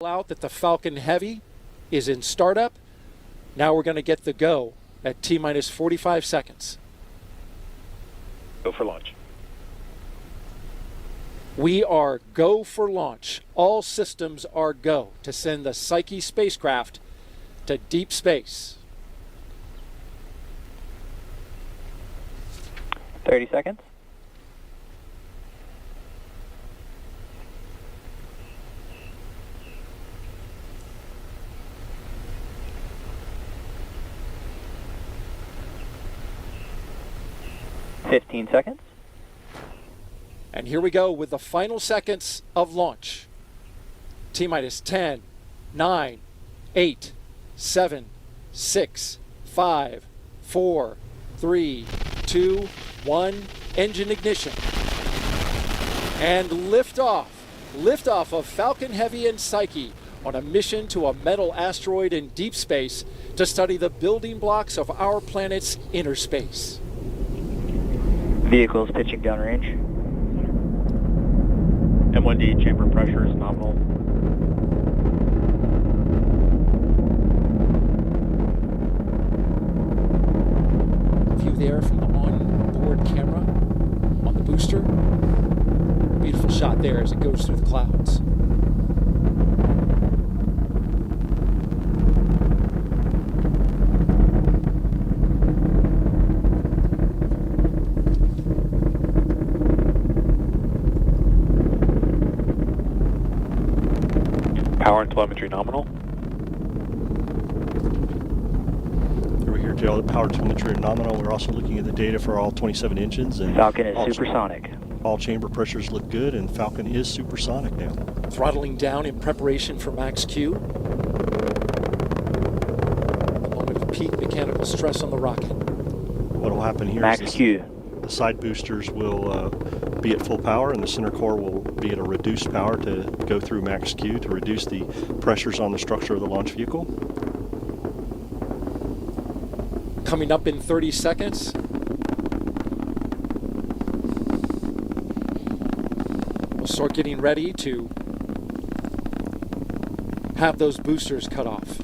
Out that the Falcon Heavy is in startup. Now we're going to get the go at T-minus 45 seconds. Go for launch. We are go for launch. All systems are go to send the Psyche spacecraft to deep space. 30 seconds. $15 seconds. And here we go with the final seconds of launch. T-minus 10, 9, 8, 7, 6, 5, 4, 3, 2, 1. Engine ignition. And liftoff. Liftoff of Falcon Heavy and Psyche on a mission to a metal asteroid in deep space to study the building blocks of our planet's inner space. Vehicles pitching downrange. M1D chamber pressure is nominal. View there from the onboard camera on the booster. Beautiful shot there as it goes through the clouds. Power and telemetry nominal. Over here, Joe, the power telemetry are nominal. We're also looking at the data for all 27 engines. And Falcon is supersonic. All chamber pressures look good, and Falcon is supersonic now. Throttling down in preparation for max Q. The moment of peak mechanical stress on the rocket. What will happen here Max is Q. the side boosters will be at full power, and the center core will be at a reduced power to go through max Q to reduce the pressures on the structure of the launch vehicle. Coming up in 30 seconds. We'll start getting ready to have those boosters cut off.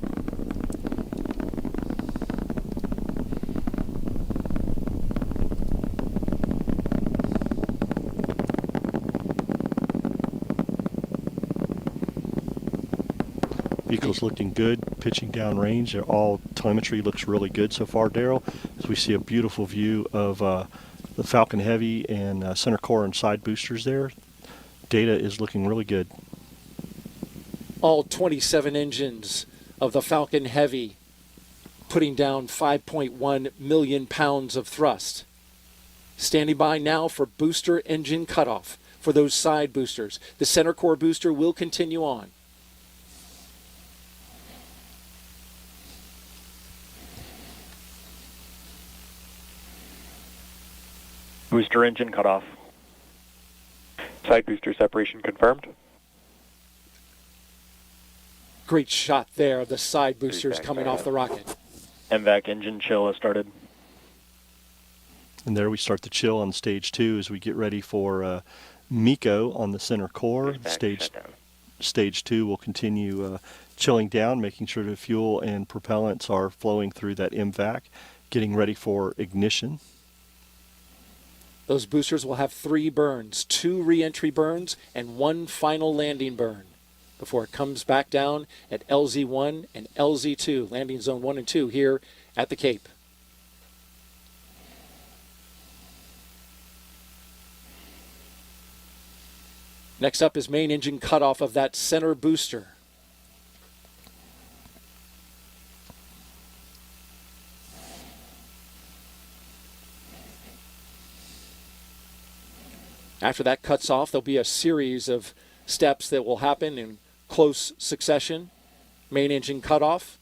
Vehicle's looking good, pitching down range. All telemetry looks really good so far, Daryl, as we see a beautiful view of the Falcon Heavy and center core and side boosters there. Data is looking really good. All 27 engines of the Falcon Heavy putting down 5.1 million pounds of thrust. Standing by now for booster engine cutoff for those side boosters. The center core booster will continue on. Booster engine cut off. Side booster separation confirmed. Great shot there of the side boosters coming off the rocket. MVAC engine chill has started. And there we start the chill on stage 2 as we get ready for MECO on the center core. Stage 2 will continue chilling down, making sure the fuel and propellants are flowing through that MVAC, getting ready for ignition. Those boosters will have 3 burns, 2 re-entry burns and 1 final landing burn before it comes back down at LZ1 and LZ2, landing zone 1 and 2 here at the Cape. Next up is main engine cutoff of that center booster. After that cuts off, there'll be a series of steps that will happen in close succession. Main engine cutoff.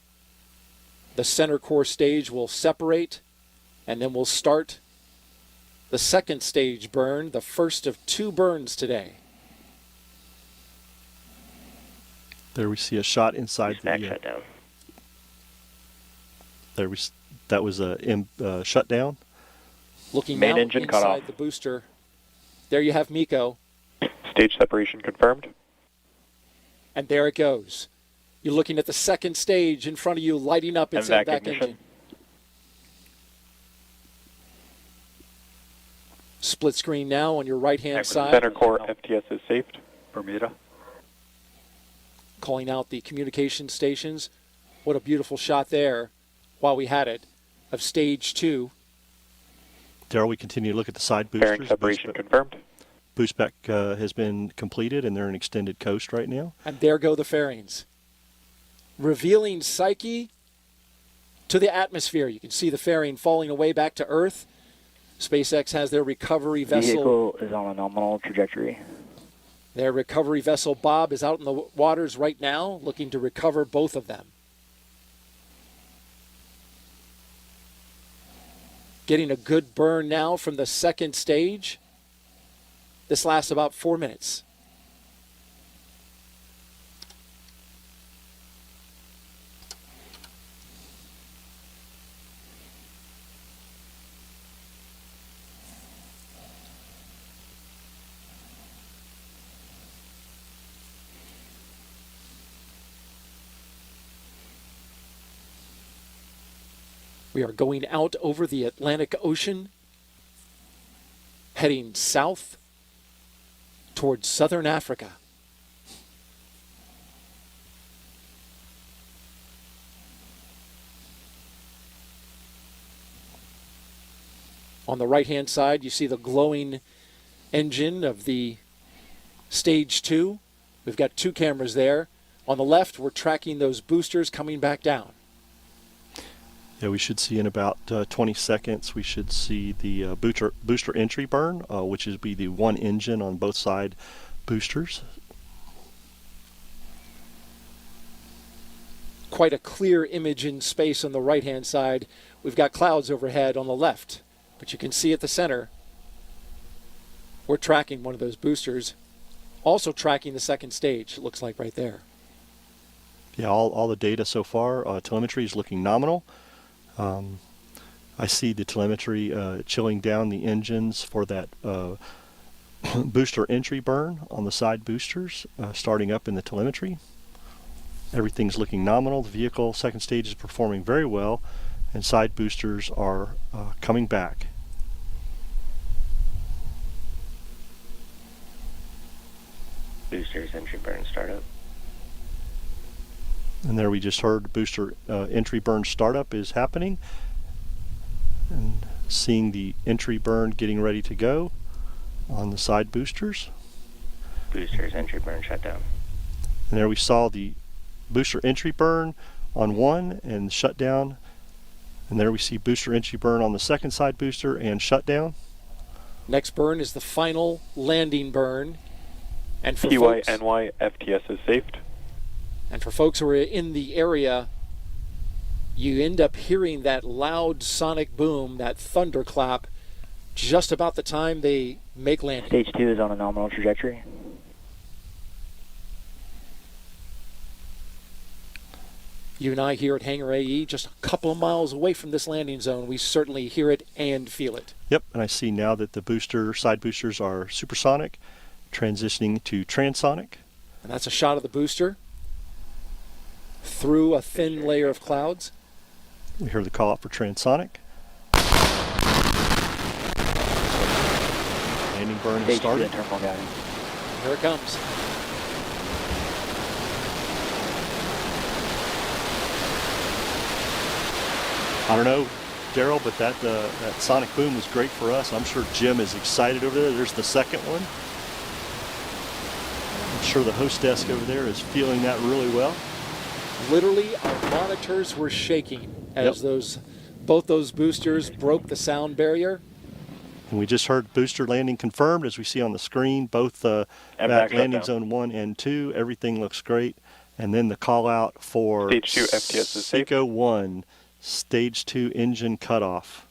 The center core stage will separate, and then we'll start the second stage burn, the first of 2 burns today. There we see a shot inside the shutdown. That was a shutdown. Looking main now engine cut inside off. the booster. There you have MECO. Stage separation confirmed. And there it goes. You're looking at the second stage in front of you, lighting up its MVAC MVAC ignition. engine. Split screen now on your right-hand side. Center core FTS is safed. Bermuda. Calling out the communication stations. What a beautiful shot there, while we had it, of stage 2. Daryl, we continue to look at the side boosters. Fairing separation confirmed. Boost back has been completed, and they're in extended coast right now. And there go the fairings. Revealing Psyche to the atmosphere. You can see the fairing falling away back to Earth. SpaceX has their recovery vessel. Vehicle is on a nominal trajectory. Their recovery vessel, Bob, is out in the waters right now, looking to recover both of them. Getting a good burn now from the second stage. This lasts about 4 minutes. We are going out over the Atlantic Ocean, heading south towards southern Africa. On the right-hand side, you see the glowing engine of the stage 2. We've got 2 cameras there. On the left, we're tracking those boosters coming back down. Yeah, we should see in about 20 seconds, we should see the booster entry burn, which is be the one engine on both side boosters. Quite a clear image in space on the right-hand side. We've got clouds overhead on the left, but you can see at the center, we're tracking one of those boosters, also tracking the second stage, it looks like right there. Yeah, all the data so far, telemetry is looking nominal. I see the telemetry chilling down the engines for that booster entry burn on the side boosters, starting up in the telemetry. Everything's looking nominal. The vehicle second stage is performing very well, and side boosters are coming back. Boosters entry burn startup. And there we just heard booster entry burn startup is happening. And seeing the entry burn getting ready to go on the side boosters. Boosters entry burn shutdown. And there we saw the booster entry burn on one and shutdown. And there we see booster entry burn on the second side booster and shutdown. Next burn is the final landing burn. And for folks, EYNY FTS is safed. and for folks who are in the area, you end up hearing that loud sonic boom, that thunderclap, just about the time they make landing. Stage 2 is on a nominal trajectory. You and I here at Hangar AE, just a couple of miles away from this landing zone, we certainly hear it and feel it. Yep, and I see now that the side boosters are supersonic, transitioning to transonic. And that's a shot of the booster through a thin layer of clouds. We hear the call out for transonic. Landing burn has Stage 2 started. and terminal guidance. Here it comes. I don't know, Daryl, but that sonic boom was great for us. I'm sure Jim is excited over there. There's the second one. I'm sure the host desk over there is feeling that really well. Literally, our monitors were shaking as both those boosters broke the sound barrier. And we just heard booster landing confirmed, as we see on the screen, both back landing zone 1 and 2. Everything looks great. And then the call out for Stage 2 FTS is safe. Psyche 1, Stage 2 engine cutoff.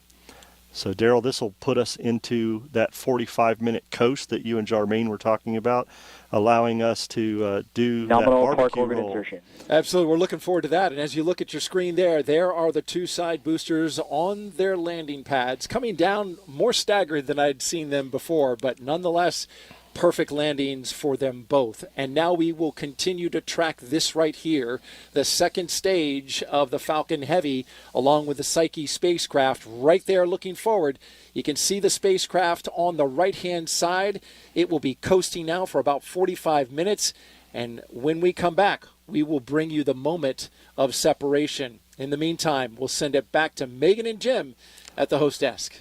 So, Daryl, this will put us into that 45-minute coast that you and Jarmaine were talking about, allowing us to do Nominal that park barbecue orbit roll. insertion. Absolutely, we're looking forward to that. And as you look at your screen there are the two side boosters on their landing pads, coming down more staggered than I'd seen them before, but nonetheless Perfect landings for them both. And now we will continue to track this right here, the second stage of the Falcon Heavy, along with the Psyche spacecraft right there looking forward. You can see the spacecraft on the right-hand side. It will be coasting now for about 45 minutes. And when we come back, we will bring you the moment of separation. In the meantime, we'll send it back to Megan and Jim at the host desk.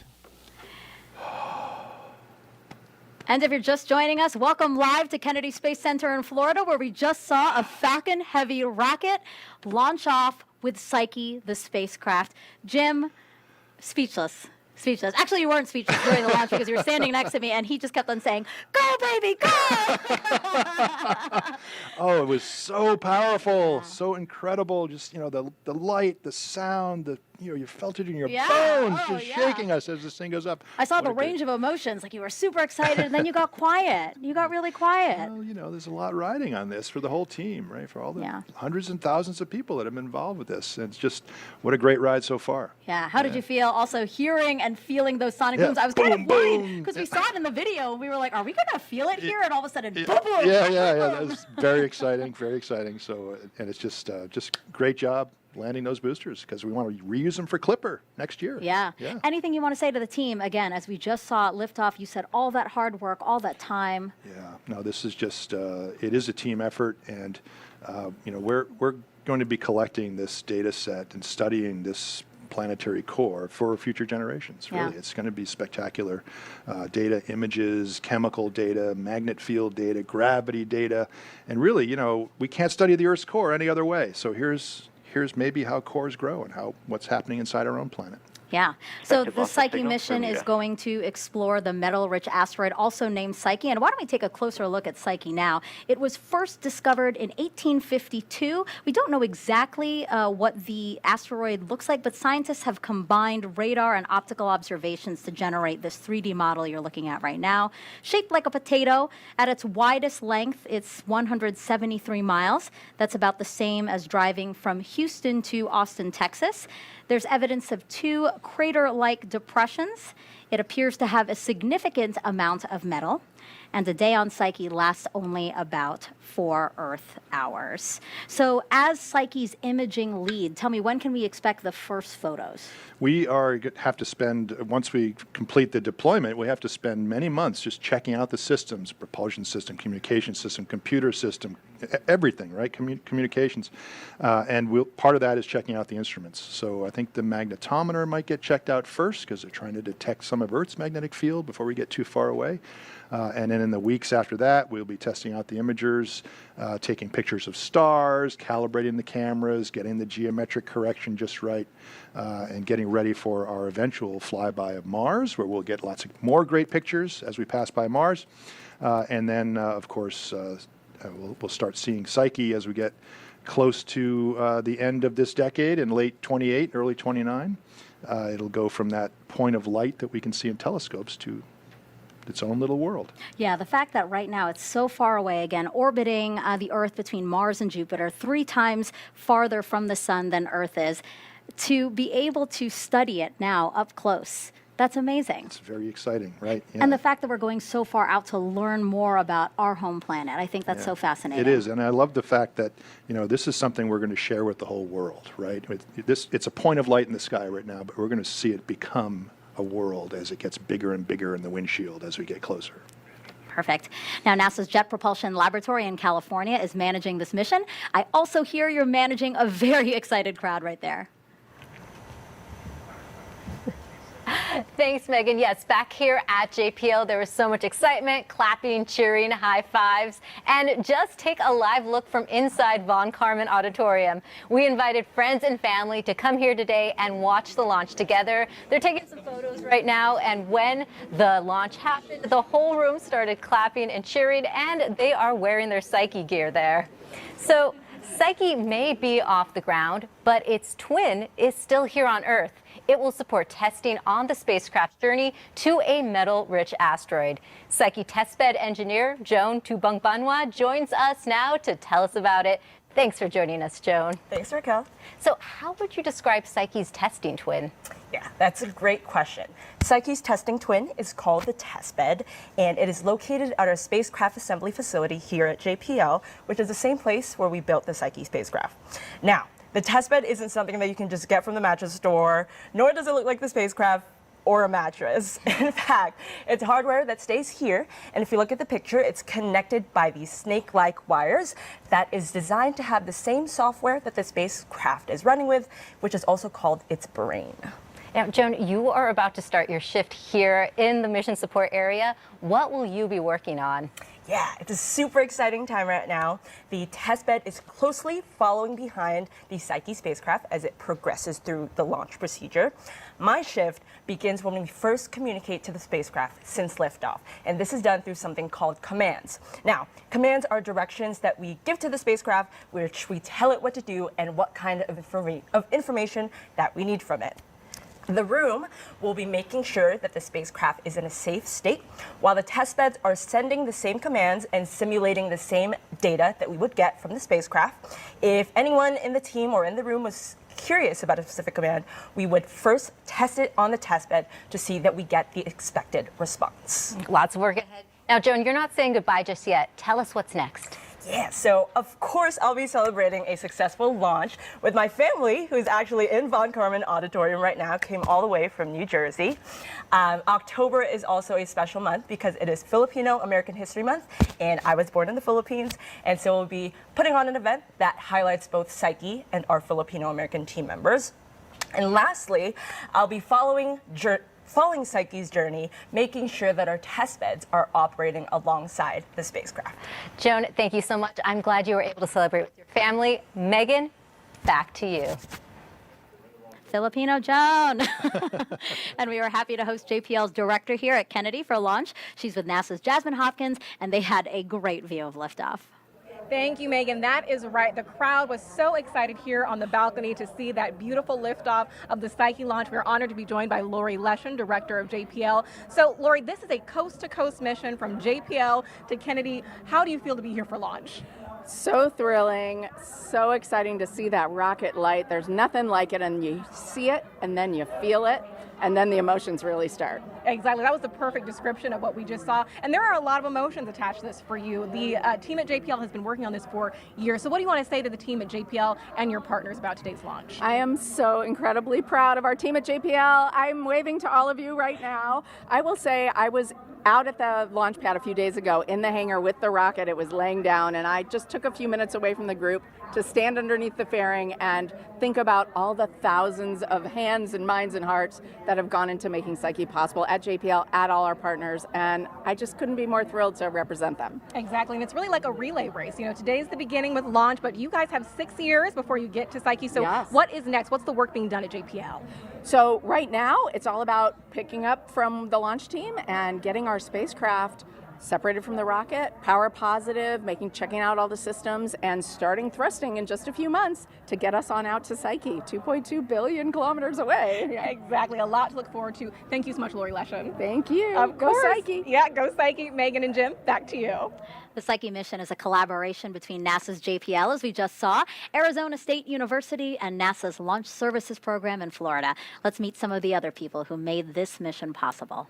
And if you're just joining us, welcome live to Kennedy Space Center in Florida, where we just saw a Falcon Heavy rocket launch off with Psyche, the spacecraft. Jim, speechless. Speechless. Actually, you weren't speechless during the launch because you were standing next to me, and he just kept on saying, "Go, baby, go!" Oh, it was so powerful, so incredible. Just, the light, the sound, you felt it in your bones, just shaking us as this thing goes up. I saw the range of emotions. Like, you were super excited, and then you got quiet. You got really quiet. Well, there's a lot riding on this for the whole team, right? For all the hundreds and thousands of people that have been involved with this. And it's just, what a great ride so far. Yeah. How did you feel also hearing and feeling those sonic booms? I was kind of worried because we saw it in the video, and we were like, are we going to feel it here? And all of a sudden, boom, boom. Yeah. That was very exciting, very exciting. So, and it's just great job landing those boosters, because we want to reuse them for Clipper next year. Yeah. Anything you want to say to the team? Again, as we just saw it lift off, you said all that hard work, all that time. Yeah. No, this is just, it is a team effort, and, we're going to be collecting this data set and studying this planetary core for future generations, really. It's going to be spectacular data, images, chemical data, magnet field data, gravity data, and really, we can't study the Earth's core any other way. So here's maybe how cores grow and what's happening inside our own planet. Yeah. So the Psyche mission is going to explore the metal-rich asteroid, also named Psyche. And why don't we take a closer look at Psyche now? It was first discovered in 1852. We don't know exactly what the asteroid looks like, but scientists have combined radar and optical observations to generate this 3D model you're looking at right now. Shaped like a potato, at its widest length, it's 173 miles. That's about the same as driving from Houston to Austin, Texas. There's evidence of 2 crater-like depressions. It appears to have a significant amount of metal. And a day on Psyche lasts only about 4 Earth hours. So as Psyche's imaging lead, tell me, when can we expect the first photos? We have to spend, once we complete the deployment, we have to spend many months just checking out the systems, propulsion system, communication system, computer system, everything, right? Communications. And part of that is checking out the instruments. So I think the magnetometer might get checked out first, because they're trying to detect some of Earth's magnetic field before we get too far away. And then in the weeks after that, we'll be testing out the imagers, taking pictures of stars, calibrating the cameras, getting the geometric correction just right, and getting ready for our eventual flyby of Mars, where we'll get lots of more great pictures as we pass by Mars. And then, of course, we'll start seeing Psyche as we get close to the end of this decade in late 28, early 29. It'll go from that point of light that we can see in telescopes to its own little world. Yeah, the fact that right now it's so far away, again, orbiting the Earth between Mars and Jupiter, 3 times farther from the sun than Earth is, to be able to study it now up close, that's amazing. It's very exciting, right? Yeah. And the fact that we're going so far out to learn more about our home planet, I think that's so fascinating. It is, and I love the fact that, this is something we're going to share with the whole world, right? It's a point of light in the sky right now, but we're going to see it become a world as it gets bigger and bigger in the windshield as we get closer. Perfect. Now, NASA's Jet Propulsion Laboratory in California is managing this mission. I also hear you're managing a very excited crowd right there. Thanks, Megan. Yes, back here at JPL, there was so much excitement, clapping, cheering, high fives, and just take a live look from inside Von Karman Auditorium. We invited friends and family to come here today and watch the launch together. They're taking some photos right now, and when the launch happened, the whole room started clapping and cheering, and they are wearing their Psyche gear there. So Psyche may be off the ground, but its twin is still here on Earth. It will support testing on the spacecraft's journey to a metal-rich asteroid. Psyche testbed engineer Joan Tubangbanwa joins us now to tell us about it. Thanks for joining us, Joan. Thanks, Raquel. So how would you describe Psyche's testing twin? Yeah, that's a great question. Psyche's testing twin is called the testbed, and it is located at our spacecraft assembly facility here at JPL, which is the same place where we built the Psyche spacecraft. Now, the testbed isn't something that you can just get from the mattress store, nor does it look like the spacecraft or a mattress. In fact, it's hardware that stays here, and if you look at the picture, it's connected by these snake-like wires that is designed to have the same software that the spacecraft is running with, which is also called its brain. Now, Joan, you are about to start your shift here in the mission support area. What will you be working on? Yeah, it's a super exciting time right now. The testbed is closely following behind the Psyche spacecraft as it progresses through the launch procedure. My shift begins when we first communicate to the spacecraft since liftoff, and this is done through something called commands. Now, commands are directions that we give to the spacecraft, which we tell it what to do and what kind of information that we need from it. The room will be making sure that the spacecraft is in a safe state, while the testbeds are sending the same commands and simulating the same data that we would get from the spacecraft. If anyone in the team or in the room was curious about a specific command, we would first test it on the testbed to see that we get the expected response. Lots of work ahead. Now, Joan, you're not saying goodbye just yet. Tell us what's next. Yeah, so of course I'll be celebrating a successful launch with my family, who's actually in Von Karman Auditorium right now, came all the way from New Jersey. October is also a special month because it is Filipino American History Month, and I was born in the Philippines, and so we'll be putting on an event that highlights both Psyche and our Filipino American team members. And lastly, I'll be following Psyche's journey, making sure that our test beds are operating alongside the spacecraft. Joan, thank you so much. I'm glad you were able to celebrate with your family. Megan, back to you. Filipino Joan. And we were happy to host JPL's director here at Kennedy for launch. She's with NASA's Jasmine Hopkins, and they had a great view of liftoff. Thank you, Megan. That is right. The crowd was so excited here on the balcony to see that beautiful liftoff of the Psyche launch. We're honored to be joined by Lori Leshan, director of JPL. So, Lori, this is a coast-to-coast mission from JPL to Kennedy. How do you feel to be here for launch? So thrilling, so exciting to see that rocket light. There's nothing like it, and you see it, and then you feel it, and then the emotions really start. Exactly. That was the perfect description of what we just saw. And there are a lot of emotions attached to this for you. The team at JPL has been working on this for years. So what do you want to say to the team at JPL and your partners about today's launch? I am so incredibly proud of our team at JPL. I'm waving to all of you right now. I will say I was out at the launch pad a few days ago in the hangar with the rocket. It was laying down, and I just took a few minutes away from the group to stand underneath the fairing and think about all the thousands of hands and minds and hearts that have gone into making Psyche possible at JPL, at all our partners, and I just couldn't be more thrilled to represent them. Exactly, and it's really like a relay race. You know, today's the beginning with launch, but you guys have 6 years before you get to Psyche. So yes. What is next? What's the work being done at JPL? So right now, it's all about picking up from the launch team and getting our spacecraft separated from the rocket, power positive, checking out all the systems, and starting thrusting in just a few months to get us on out to Psyche, 2.2 billion kilometers away. Yeah, exactly. A lot to look forward to. Thank you so much, Lori Leshan. Thank you. Of Go course. Psyche. Yeah, go Psyche. Megan and Jim, back to you. The Psyche mission is a collaboration between NASA's JPL, as we just saw, Arizona State University, and NASA's Launch Services Program in Florida. Let's meet some of the other people who made this mission possible.